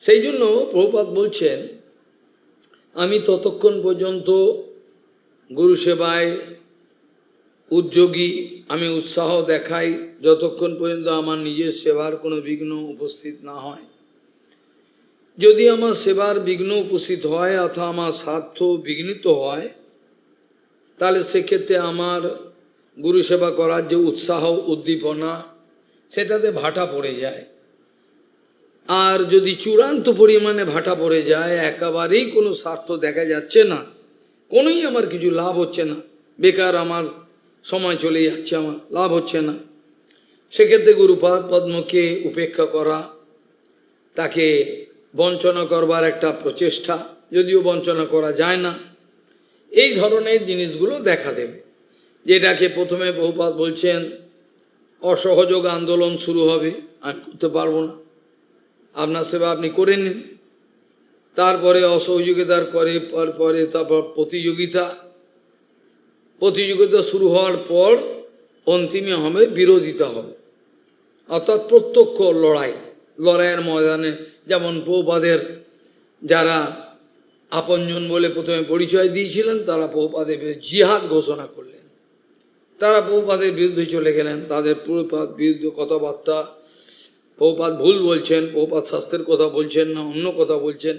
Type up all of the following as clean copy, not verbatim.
সেই জন্য প্রভুপাদ বলছেন, আমি ততক্ষণ পর্যন্ত গুরু সেবায় উদ্যোগী, আমি উৎসাহ দেখাই যতক্ষণ পর্যন্ত আমার নিজের সেবার কোনো বিঘ্ন উপস্থিত না হয়। যদি আমার সেবার বিঘ্ন উপস্থিত হয় অথবা আমার স্বার্থ বিঘ্নিত হয়, তাহলে সেক্ষেত্রে আমার গুরু সেবা করার যে উৎসাহ উদ্দীপনা সেটাতে ভাটা পড়ে যায়। আর যদি চূড়ান্ত পরিমাণে ভাটা পড়ে যায়, একেবারেই কোনো স্বার্থ দেখা যাচ্ছে না, কোনোই আমার কিছু লাভ হচ্ছে না, বেকার আমার সময় চলে যাচ্ছে, আমার লাভ হচ্ছে না, সেক্ষেত্রে গুরুপাদ পদ্মকে উপেক্ষা করা, তাকে বঞ্চনা করবার একটা প্রচেষ্টা, যদিও বঞ্চনা করা যায় না, এই ধরনের জিনিসগুলো দেখা দেবে। যেটাকে প্রথমে বহুপাদ বলছেন অসহযোগ আন্দোলন শুরু হবে, আমি করতে পারবো না, আপনার সেবা আপনি করে নিন। তারপরে অসহযোগিতার পরে তারপর প্রতিযোগিতা শুরু হওয়ার পর অন্তিমে হবে বিরোধিতা হবে, অর্থাৎ প্রত্যক্ষ লড়াইয়ের ময়দানে। যেমন প্রভুপাদের যারা আপনজন বলে প্রথমে পরিচয় দিয়েছিলেন, তারা প্রভুপাদের বিরুদ্ধে জিহাদ ঘোষণা করলেন, তারা প্রভুপাদের বিরুদ্ধে চলে গেলেন, তাদের প্রভুপাদ বিরুদ্ধে কথাবার্তা, প্রভুপাদ ভুল বলছেন, প্রভুপাদ শাস্ত্রের কথা বলছেন না, অন্য কথা বলছেন,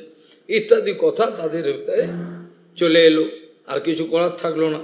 ইত্যাদি কথা তাদের ভিতরে চলে এলো, আর কিছু করার থাকলো না।